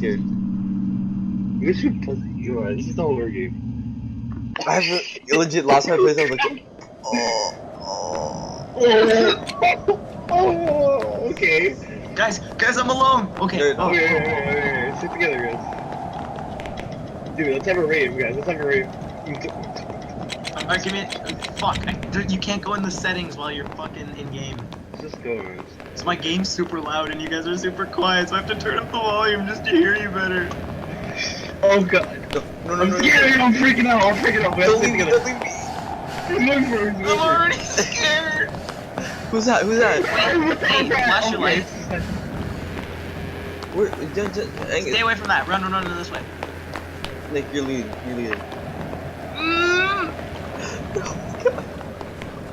scared. You should put you are. This is the horror game. I have legit last time I played, I was like, Oh, okay. Guys, I'm alone. Okay. There, no. Okay, stick together, guys. Dude, let's have a rave, guys. Let's have a rave. Alright, give me fuck. You can't go in the settings while you're fucking in game. Let's just go, guys. So my game's super loud and you guys are super quiet, so I have to turn up the volume just to hear you better. Oh god. No, I'm scared. I'm freaking out. I'm freaking out. Don't leave me, don't leave me. I'm already scared. Who's that? Who's that? Hey, flash your light. Where? Stay away from that. Run this way. Nick, you're leading. You're leading.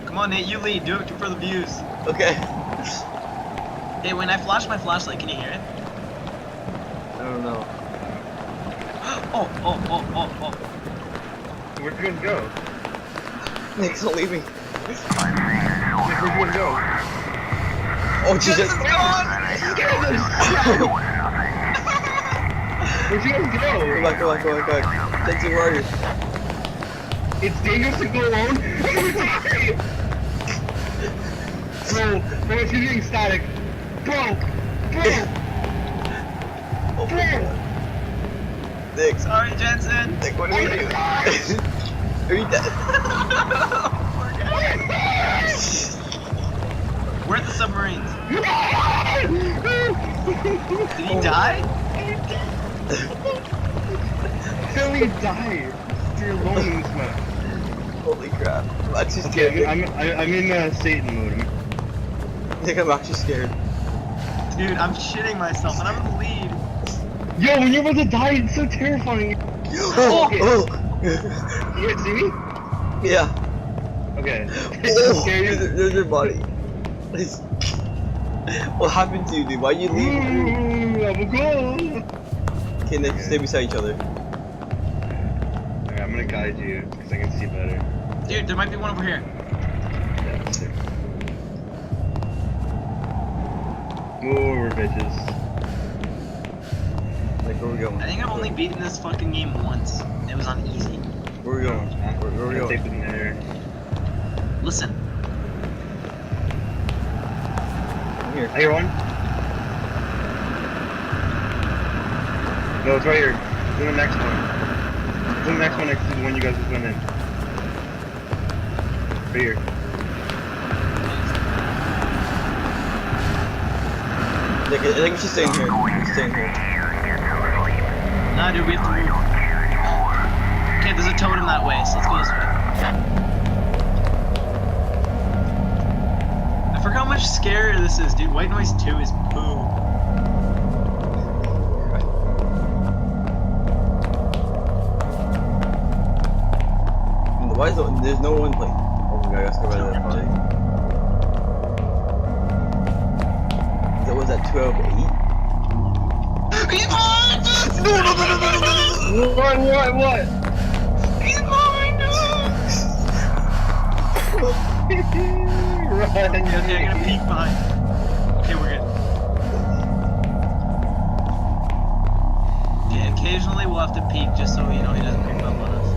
Come on, Nate, you lead. Do it for the views. Okay. Hey, when I flash my flashlight, can you hear it? I don't know. Oh. Where'd you guys go? Nick, don't leave me. Nick, where'd you guys go? Oh, Jesus. Justin's gone! Where'd you guys go? Come back. Jensen, where are you? It's dangerous to go alone. Bro, it's getting static. Bro. Nick, Sorry, Jensen. Nick, what are you doing? Are you dead? Where are the submarines? Did he die? Philly died. You're alone in this map. Holy crap. I'm actually Okay, scared. I'm in Satan mode. Nick, I'm actually scared. Dude, I'm shitting myself and I'm in the lead. Yo, when you're about to die, it's so terrifying. Oh! You guys see me? Yeah. Okay. Oh, Okay. there's your body. What happened to you, dude? Why'd you leave? I'm a goal. Okay, Nick, stay beside each other. Okay, I'm gonna guide you because I can see better. Dude, there might be one over here. Yeah, that's it. Move over, bitches. Like, where we going? I think I've only beaten this fucking game once. It was on easy. Where we going? Where we Take going? it in there. Listen. I'm here. I hear one. No, it's right here. It's in the next one. It's in the next one next to the one you guys just went in. Right here. Nick, I think we should stay in here. We should stay in here. Nah, dude, we have to move. Okay, there's a totem that way, so let's go this way. I forgot how much scarier this is, dude. White Noise 2 is poo. Why is there's no one like? Oh my god, let's go by that body. That was at 2 out of 8? He's behind us! No! What? He's behind us! Run. Okay, I'm gonna peek behind. Okay, we're good. Okay, occasionally we'll have to peek just so you know he doesn't creep up on us.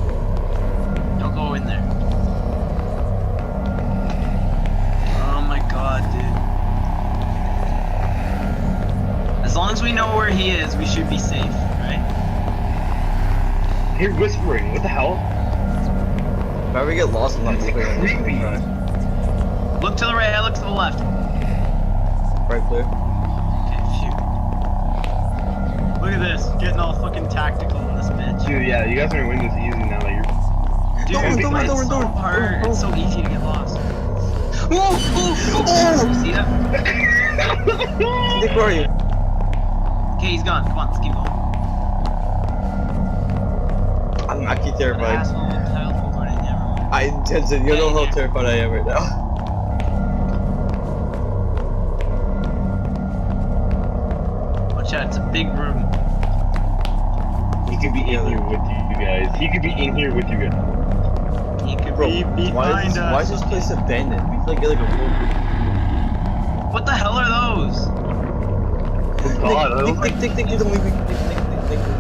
Don't go in there. Oh my god, dude. As long as we know where he is, we should be safe, right? You're whispering. What the hell? Why we get lost in that That's creepy. Look to the right, I look to the left. Right clear. Okay, phew. Look at this, getting all fucking tactical in this bitch. Dude, yeah, you guys are gonna win this easy now. Like Dude, Don't it's so hard. It's so easy to get lost. Ooh! See that? Nick, where are you? Okay, he's gone. Come on, let's keep going. I'm actually What terrified. asshole with tile holder in there. Jensen, you know how terrified I am right now. Watch out, it's a big room. he could be in here with you guys. He could be in here with you guys. He could Bro, be why behind is us. this place abandoned? We feel like a whole... What the hell are those? Oh god, Nick, don't leave me. Nick. Thank you.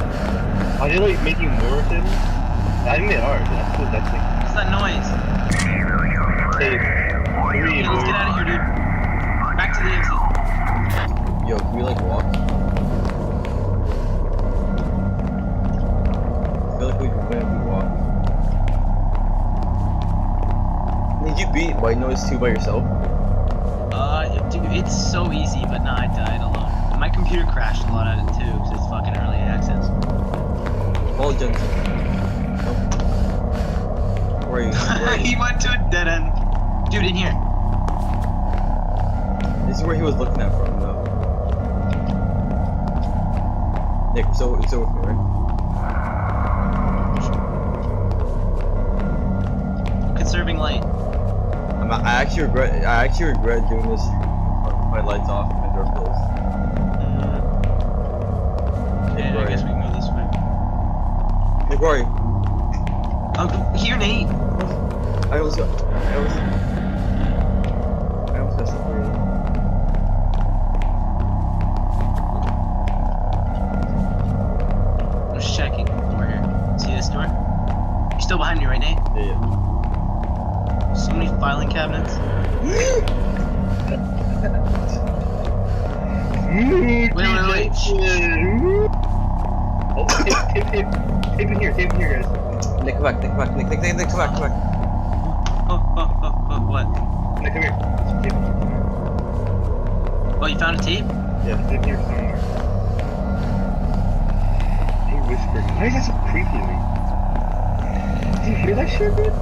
Are they like making more of him? I think they are. That's cool. That's like. What's that noise? Hey, Okay, let's get out of here, dude. Back to the exit. Yo, can we like walk? I feel like we can walk. Did you beat White Noise 2 by yourself? Dude, it's so easy, but nah, I died alone. My computer crashed a lot at it too, because it's fucking early access. Paul Jensen. Where are you? Where are He you? went to a dead end. Dude, in here. This is where he was looking at from, though. Nick, so with me, right? Conserving light. I actually regret doing this. My lights off and my door closed. Yeah, I guess we can go this way. Nick, where are you? Here, Nate. I almost got separated. I'm just checking over here. See this door? You're still behind me, right, Nate? Yeah. So many filing cabinets. Wait. Oh, tape in here, guys. Nick, come back. Nick, come back. What? Nick, come here. There's tape. Oh, you found a tape? Yeah, it's in here somewhere. Hey, whisper. Why is that so creepy to me? Do you hear that shit, dude?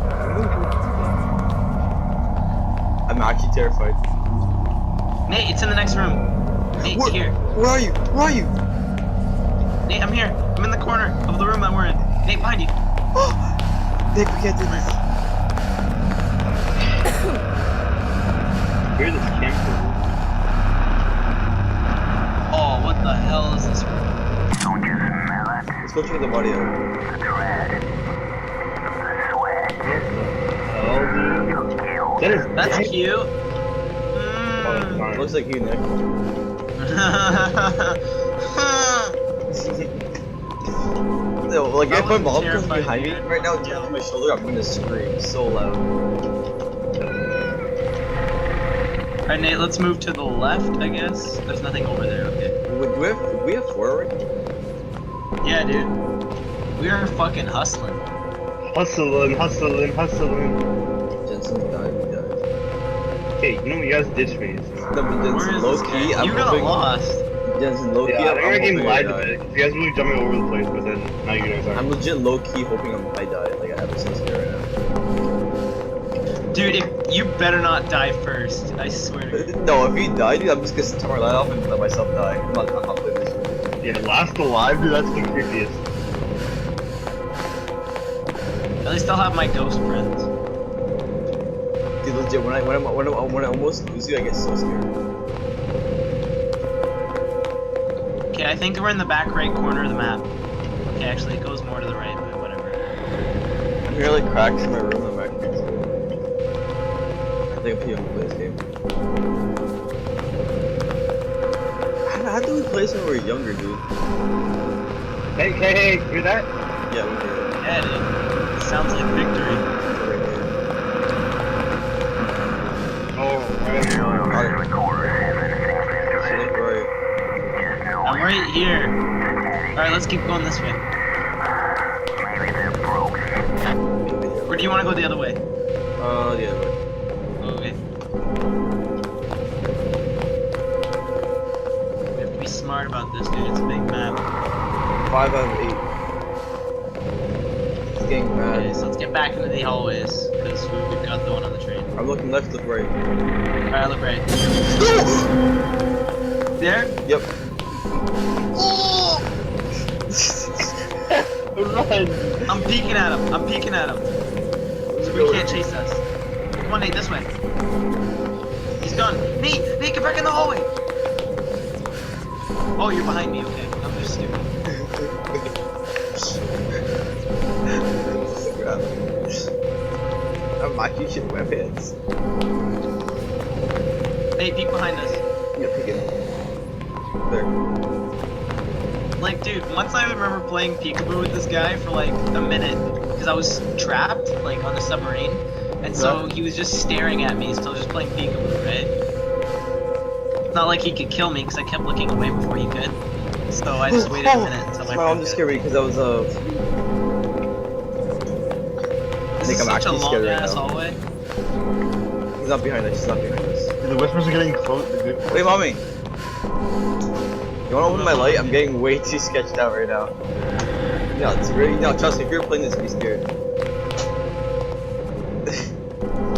I'm actually terrified. Nate, it's in the next room. Nate, it's here. Where are you? Nate, I'm here. I'm in the corner of the room that we're in. Nate, behind you. Nick, we can't do this. Where this camper? Oh, what the hell is this? Let's go check the body out. That's dead? cute. Oh, Mm. fine. Looks like you, Nick. No, like if my mom comes behind me right now and taps my shoulder, I'm gonna scream so loud. Alright, Nate, let's move to the left, I guess. There's nothing over there, okay. Do we have 4 already? Yeah, dude. We are fucking hustling. Hustling. Jensen died, we died. Hey, you know you guys ditched me. No, but Where Jensen, is low this key, guy? I'm You got hoping... lost. Jensen, low key, Yeah, I think our game hoping lied I a die. bit. You guys really jumped me over the place, but then now you guys are. I'm legit low key hoping I die, like I have a sense right now. Dude, if you better not die first. I swear to you. No, if he died, dude, I'm just gonna turn my light off and let myself die. I'm not playing this. Yeah, last alive, dude, that's the creepiest. At least I'll have my ghost friends. Dude, legit, when I almost lose you, I get so scared. Okay, I think we're in the back right corner of the map. Okay, actually, it goes more to the right, but whatever. I'm hearing like cracks in my room. I'm actually scared. I think I'm gonna play this game. How do we play this when we were younger, dude? Hey, hear that? Yeah, we did. Yeah, dude. Sounds like victory. Oh, right. I'm right here. Alright, let's keep going this way. Or do you want to go the other way? The other way. Okay. We have to be smart about this, dude. It's a big map. 5 out of 8. It's getting mad. Okay, so let's get back into the hallways, because we've got the one on the train. I'm looking left, look right. Alright, look right. There? Yep. Run! I'm peeking at him. So he can't chase us. Come on, Nate, this way. He's gone. Nate, get back in the hallway. Oh, you're behind me. Okay, I'm just stupid. I'm actually shit weapons. Nate, peek behind us. Yeah, pick it. There. like, dude, once I remember playing peekaboo with this guy for like a minute, because I was trapped, like, on the submarine, and so he was just staring at me, so I was just playing peekaboo, right? It's not like he could kill me, because I kept looking away before he could. So I just waited a minute until my No, I'm just scared because I was This is I'm such a actually long scared right ass now. hallway. He's not behind us. He's not behind us. The whispers are getting close. Wait, mommy. You wanna open my light? I'm getting way too sketched out right now. No, it's really no. Trust me, if you're playing this, be scared.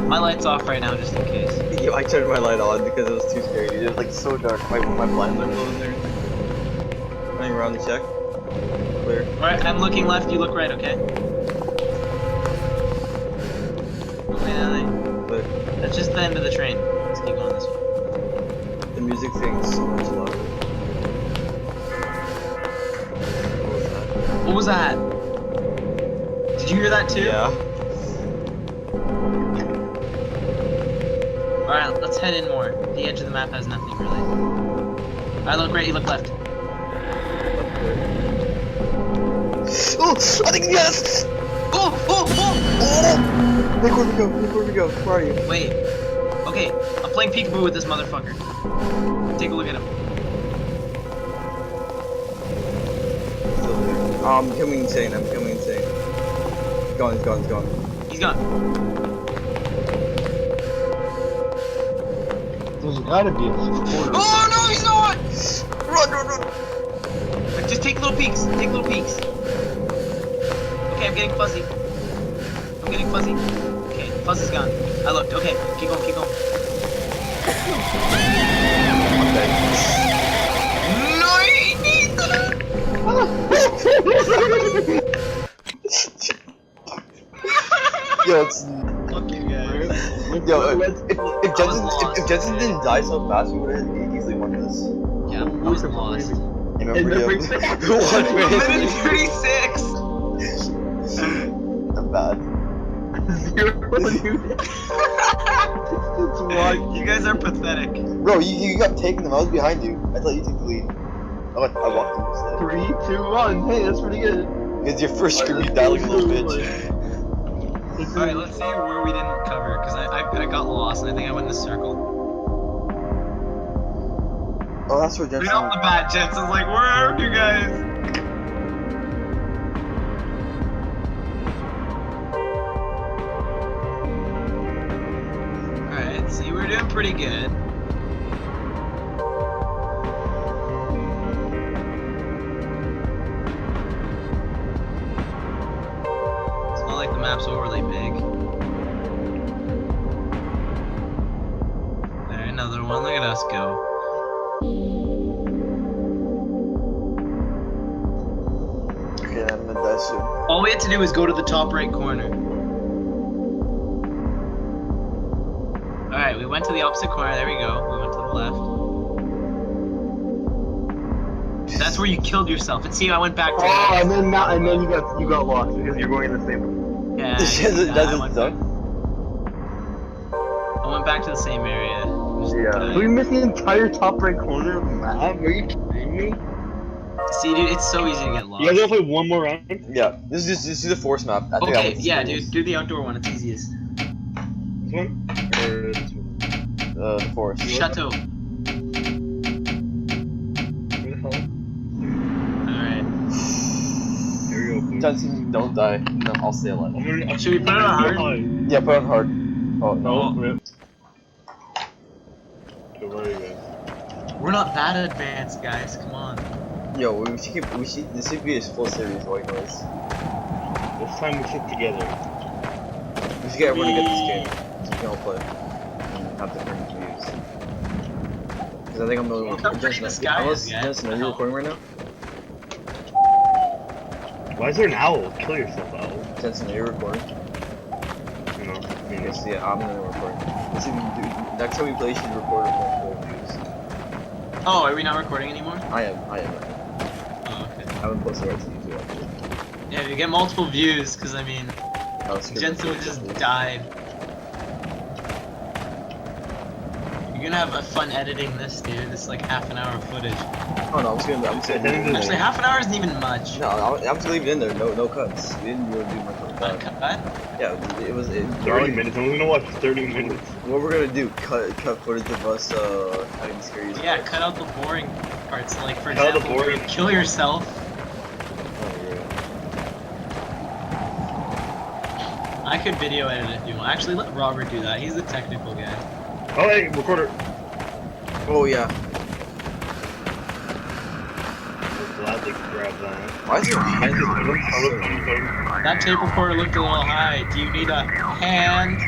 My light's off right now, just in case. Yo, I turned my light on because it was too scary. Dude. It was like so dark. My blinds are closed there. Running around to check. Clear. Alright, I'm looking left, you look right, okay? Okay, Clear. that's just the end of the train. Let's keep going this way. The music thing is so much louder. What was that? What was that? Did you hear that too? Yeah. Alright, let's head in more. The edge of the map has nothing really. Alright, look right, you look left. Oh, I think yes. Oh! Oh! Oh! Oh! Nick, where we go? Nick, where we go? Where are you? Wait. Okay, I'm playing peekaboo with this motherfucker. Take a look at him. Still there. I'm becoming insane. I'm becoming insane. He's gone. He's gone. He's gone. He's gone. There's gotta be a supporter. Oh no, he's not! Run, run, run! Like, just take little peeks. Take little peeks. Okay, I'm getting fuzzy. I'm getting fuzzy. Okay, fuzz is gone. I looked. Okay, keep going, keep going. No, he needs that. Yo, it's Fuck you guys. yo. If Jensen didn't die so fast, we would have easily won this. Yeah, I'm always lost. Remember him? One Minute minute. 36. I'm bad. You guys are pathetic. Bro, you got taken them. I was behind you. I thought you took the lead. I walked in instead. 3, 2, 1. Hey, that's pretty good. It's your first scream. You died like a little bitch. Alright, let's see where we didn't cover, because I got lost and I think I went in a circle. Oh, that's where Jensen. Right off the bat, Jensen's like, where are you guys? Alright, see, we're doing pretty good. It's not like the map's overly big. Alright, another one. Look at us go. Okay, I'm gonna die soon. All we had to do is go to the top right corner. Alright, we went to the opposite corner. There we go. We went to the left. That's where you killed yourself. And see, I went back to Oh, and then you got lost because you're going in the same. yeah, Jensen I went done. back to the same area. Yeah. We missed the entire top right corner of the map. Are you kidding me? See, dude, it's so easy to get lost. You guys wanna play one more round? Yeah, this is just the force map. I think Okay, that yeah, dude, do the outdoor one. It's easiest. This one? Or this one? The force. Chateau. Where the hell? Alright. Here we go. Jensen, don't die. No, I'll stay alive. Should we put it on hard? Yeah, put on hard. Oh no. No. Rip. So where are you guys? We're not that advanced, guys. Come on. Yo, this should be a full series white noise. This time we sit together. We should get everyone to get this game, so we can all play. And have different views. Because I think I'm the only one. Look how pretty the sky is, guys. Jensen, are you recording right now? Why is there an owl? Kill yourself, owl. Jensen, are you recording? You know, I mean, Yes, yeah, I'm gonna record. Let's see, next time we play, you should record our full views. Oh, are we not recording anymore? I am. Oh, okay. I haven't posted right to YouTube actually. Yeah, you get multiple views, because I mean, Oh, it's good. Jensen would just died. You're gonna have fun editing this, dude. This is like half an hour of footage. Oh no, I'm just gonna leave it in Actually, there. half an hour isn't even much. No, I'm just leaving it in there. No cuts. We didn't really do much of that. Cut? Yeah, it was. 30 minutes. I'm gonna watch 30 minutes. What we're gonna do? Cut footage of us having scary. Yeah, cut out the boring parts. Like, for Cut out the example, where you boring- kill yourself. I could video edit if you want. Actually, let Robert do that. He's the technical guy. Oh, hey, recorder. Oh yeah. I'll gladly grab that. Why is it behind the That tape recorder looked a little high. Do you need a hand?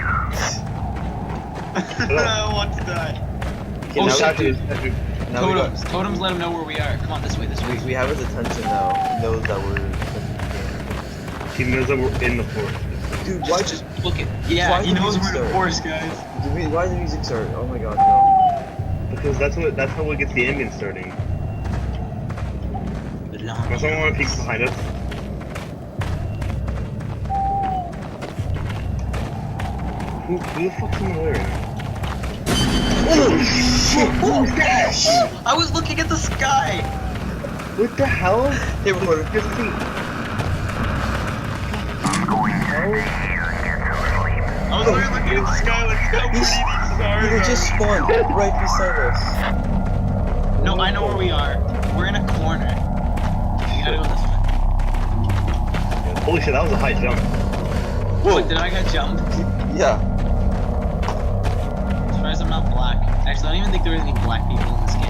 I want to die. Oh, shit, dude. Now we got- Totems. Totems let him know where we are. Come on, this way, this way. We have his attention now. He knows that we're. He knows that we're in the forest. Dude, why Just just? look at. Yeah, Why he the knows music we're in the start? forest, guys. Why the music start? Oh my god, no. Because that's how we get the ambient starting. Does someone want to peek behind us? Who the fuck's in the way right now? I was looking at the sky. What the hell? Hey, recorder. Just see. I was literally looking at the sky like, how pretty these stars We were are. just spawned right beside us. No, I know where we are. We're in a corner. We gotta go this way. Holy shit, that was a high jump. What, did I get jumped? Yeah. I'm surprised I'm not black. Actually, I don't even think there is any black people in this game.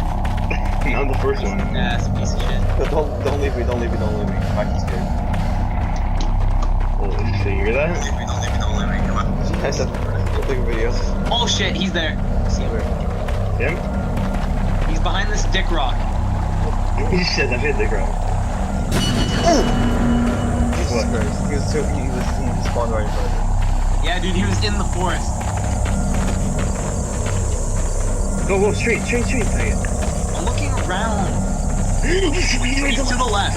Not the first one. Yeah, it's a piece of shit. Don't leave me. I'm actually scared. Holy shit, you hear that? I said, we'll take a video. Oh shit, he's there. See him? Him? He's behind this dick rock. He said that hit the ground. Jesus What? Christ. He spawned right in front of me. Yeah, dude, he was in the forest. Go, straight. Dang it. I'm looking around. He's to the left.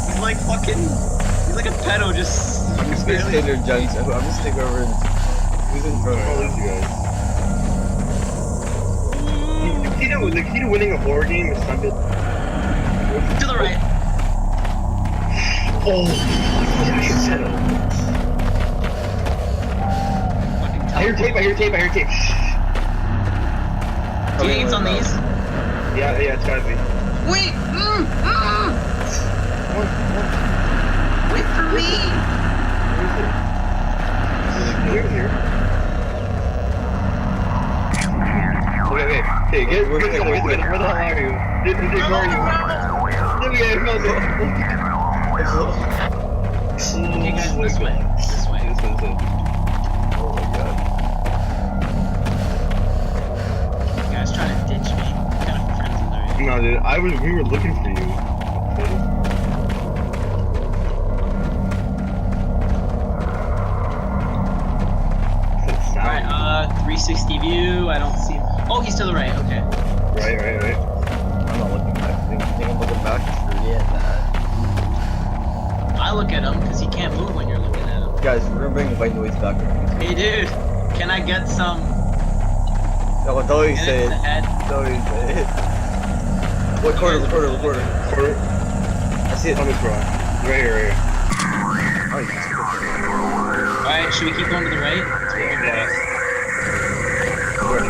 He's like fucking. He's like a pedo just. I'm just gonna stay there, Junks. I'm just taking over and. Who's in front I'll of lose you guys. The key to winning a horror game is something. To the right. Oh, Fucking I hear tape. Shh. Do you need on these? Yeah, it's gotta be. Wait! Wait for me! Where is it? Here. Okay. Hey, get where the hell are you? Did ignore you. There we go, found it. Okay, guys, this way. This way. Oh my god. You guys trying to ditch me. Kind of friends with already. No, dude, we were looking for you. Alright, 360 view. I don't see him. Oh, he's to the right. Okay. Right. I'm not looking back. I think I'm looking back. Forget that. I look at him because he can't move when you're looking at him. Guys, we're gonna bring white noise back. Hey, dude, can I get some? No, don't even Hit say it in it. the head. Don't even say it. Recorder. Quarter. I see it. On this rock. Right here. Oh, you just put Alright, should we keep going to the right?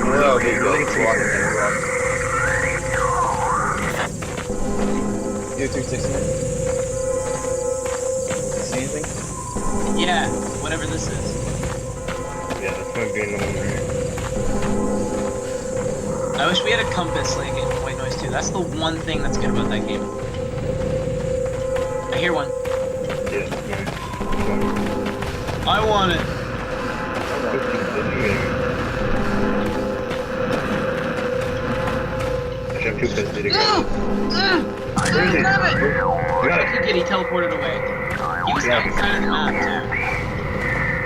Well, there you go. It's walking. You 360. See anything? Yeah, whatever this is. Yeah, that's gonna be another one here. I wish we had a compass like in White Noise 2. That's the one thing that's good about that game. I hear one. Yeah, nice. I want it. I should have two pets to go. Grab it! Got it. Okay, he teleported away. He was outside of the map too.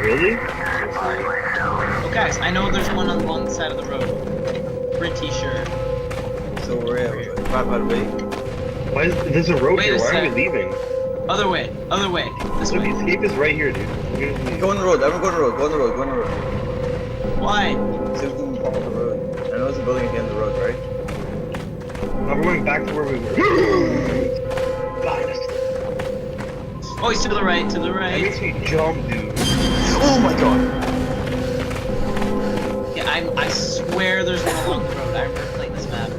Really? Oh guys, I know there's one along the side of the road. Pretty sure. So we're at 5 out of 8. Why is there's a road Wait here? a Why are we sec. leaving? Other way, this Look, way. the escape is right here, dude. We're gonna leave. Go on the road. Everyone go on the road. Go on the road. Go on the road. Why? See if we can follow the road. I know there's a building at the end of the road, right? No, we're going back to where we were. God, Oh, he's to the right, to the that right. makes me jump, dude. Oh my god. Yeah, I swear there's one along the road. I remember playing this map.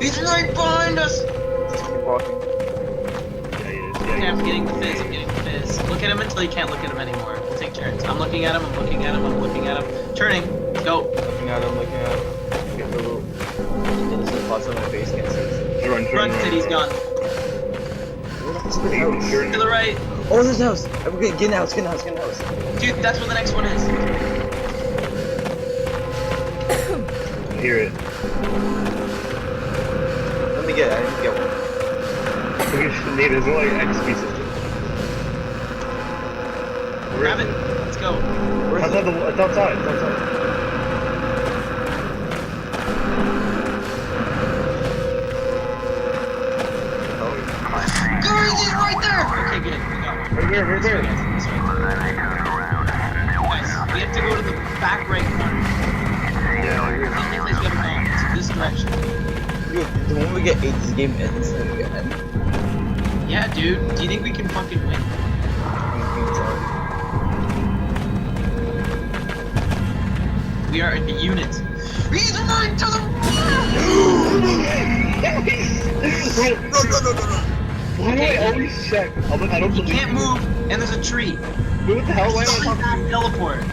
He's right behind us! Keep walking. Yeah, he is. Okay, Yeah, I'm getting the fizz, I'm getting the fizz. Look at him until you can't look at him anymore. We'll take turns. I'm looking at him, I'm looking at him, I'm looking at him. Turning. Go. Looking at him, looking at him. Get the little innocent thoughts on my face, can't see this. Run, Run, city's gone. To the right. Oh, there's a house. I'm get in the house, get in the house, get in the house. Dude, that's where the next one is. I hear it. Let me get it, I need to get one. We should need his like XP system. Grab it. Let's go. Where's It's it? outside. It's outside. It's outside. Guys, he's right there! Okay, good. We got one. Right there. Right there. Guys, we have to go to the back right corner. Yeah, I hear It's it. the only place we haven't gone. It's this direction. Dude, the moment we get 8, this game ends, then we get end. Yeah, dude. Do you think we can fucking win? We are a unit. He's right to the... Why do I always check? I don't He believe can't move, and there's a tree. Dude, what the hell? Why am I Saw talking to that you? teleport.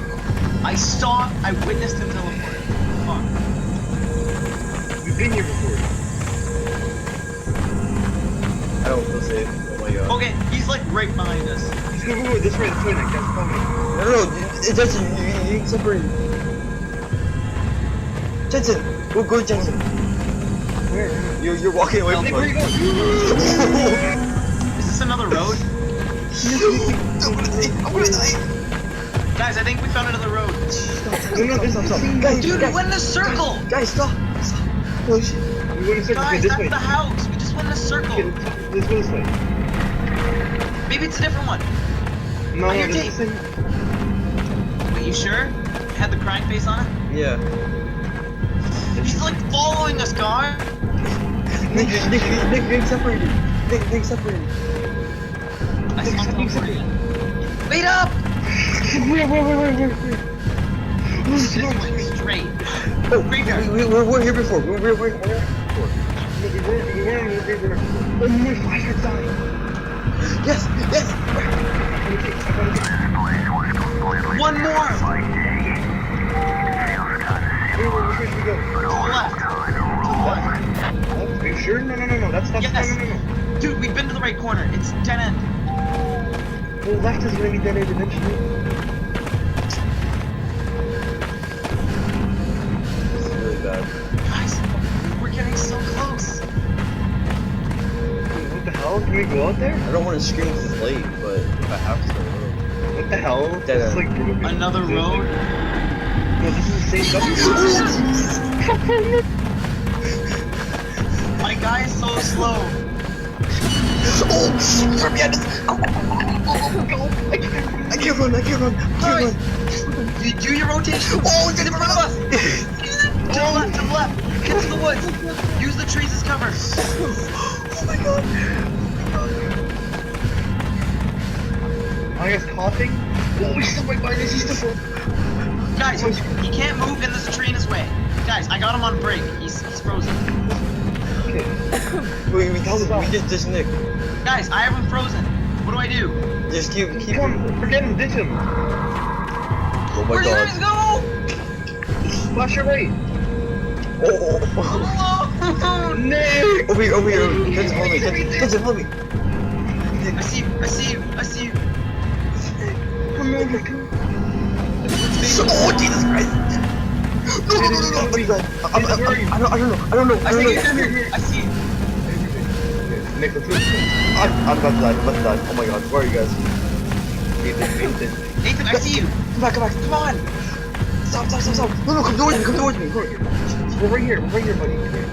I witnessed him teleport. Fuck. We've been here before. I don't feel safe. Oh my god. Okay, he's like right behind us. He's gonna move this way, Nick. That's coming. No, it doesn't. You need separate. Jensen, go, Jensen. Where? You're walking away from Nick, where you us. going? Is this another road? I'm gonna die. Guys, I think we found another road. No, this is Stop. the Guys, Dude, we guys, went in a circle! guys, stop. Holy shit. We went in a circle. Guys, Okay, this that's way. the house! We just went in a circle! Okay, let's go this way. Maybe it's a different one. No, On your this is the tape. same. Wait, you sure? It had the crying face on it? Yeah. He's like following us, guys! Nick, separated. Nick, separated. I saw him teleporting. Wait up! Where? This way, straight. Oh, Graveyard. we were here before. We were here before. Oh, my flashlight's dying. Yes. One more! Where should we go? To the left. To the left. Are you sure? No. That's not. Yes. No. Dude, we've been to the right corner. It's dead end. Well, left is gonna be dead end eventually. This is really bad. Guys, we're getting so close. What the hell? Can we go out there? I don't want to scream because it's late, but if I have to, I will. What the hell? Dead This is end. like broken. Another road? No, this is the same. My guy is so slow. Oh, from behind us. I can't run. Guys, you do your rotation. Oh, Get in front of us. To the left. Get to the woods. Use the trees as cover. Oh my god. I guess coughing. Oh, he's still right by this. He's still. Guys, he can't move and there's a tree in his way. Guys, I got him on break. He's frozen. Okay. Wait, we just Nick. Guys, I have him frozen. What do I do? Just keep Come, forget him. Ditch him. Oh my Where do you god. guys go? Flash your way. Oh. Alone. Nick. Over here. Jensen, hold me. I see you. Come over. Come. Oh, Jesus Christ. No. Oh my god. I don't know. I see you. I see you. Nick, let's go. I'm about to die. Oh my god. Where are you guys? Nathan. Nathan, I see you. Come back. Come on. Stop. No, come towards me. We're right here, buddy.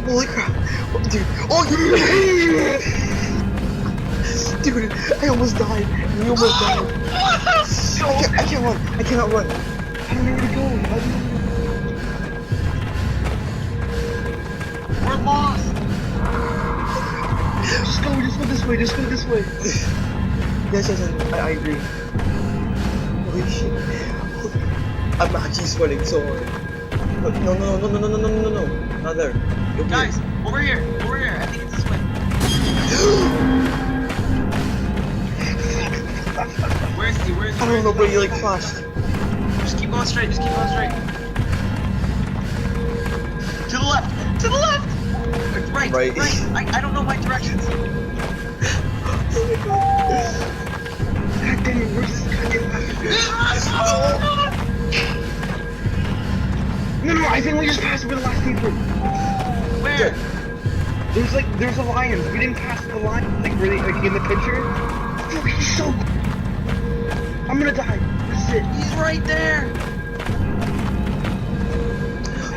Holy crap. Dude. Oh, dude, I almost died. We almost died. I can't run. I cannot run. I don't know where to go. We're I'm lost. Just go this way, just go this way. Yes, I agree. Holy shit. I'm actually sweating so hard. No. Not there. Over Guys, here. over here. I think it's this way. Where is he? I don't know, but you like flashed. Just keep going straight. To the left. Right. I don't know my directions. God damn it, where's this goddamn No, I think we just passed over the last people. Where? There's a lion. We didn't pass the lion, like really, like in the picture. Dude, he's so. I'm gonna die. This is it. He's right there.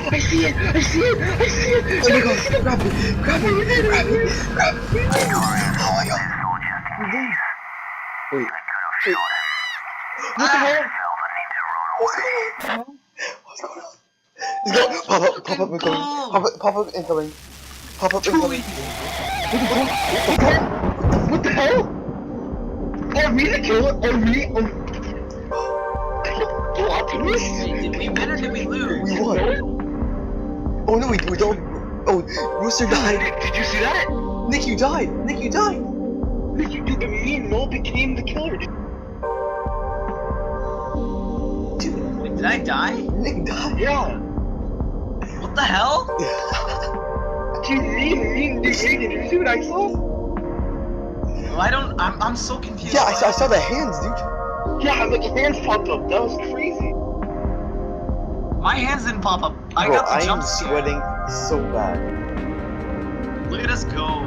I see it. Oh my god, grab it. Wait. What the hell? What's going on? Let's go. Pop up incoming. Pop up incoming. What the hell? Are we the killer? Are we? Did we win or did we lose? We won. Oh no, we don't. Oh, Rooster died. Did you see that? Nick, you died. Me and Noel became the killer. Dude, Wait, did I die? Nick died. Yeah. What the hell? Dude, me and Nick, did you see what I saw? I'm so confused. Yeah, I saw the hands, dude. Yeah, like hands popped up. That was crazy. My hands didn't pop up. I Bro, got the I am jump scare. sweating so bad. Look at us go.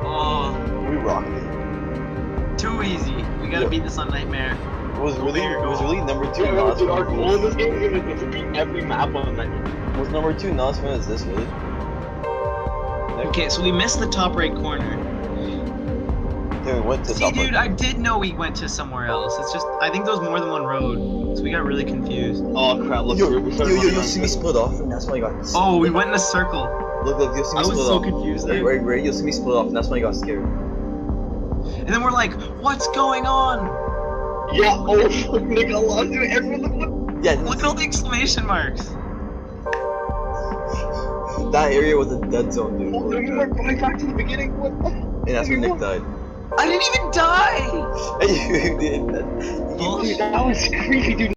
Oh, We rocked it. too easy. We gotta Yeah. beat this on Nightmare. It was really number 2 Dude, not as our fun. goal in this game is to beat every map on the menu. Was number 2 not as fun as this, really? Nick? Okay, so we missed the top right corner. Then we went to See, top dude, I did know we went to somewhere else. It's just, I think there was more than one road, so we got really confused. Oh crap, look, You'll see me split off, and that's why I got. Oh, we went in a circle. Look, you'll see me I was split so off. confused Right, there. right, you'll see me split off, and that's why I got scared. And then we're like, what's going on? Yeah, oh, Nick, I lost you. Everyone, look. Yeah, Look at all the exclamation marks. that area was a dead zone, dude. Oh, we went right back to the beginning. What the? And that's when Nick died. I didn't even die! And you did that. Dude, that was creepy, dude.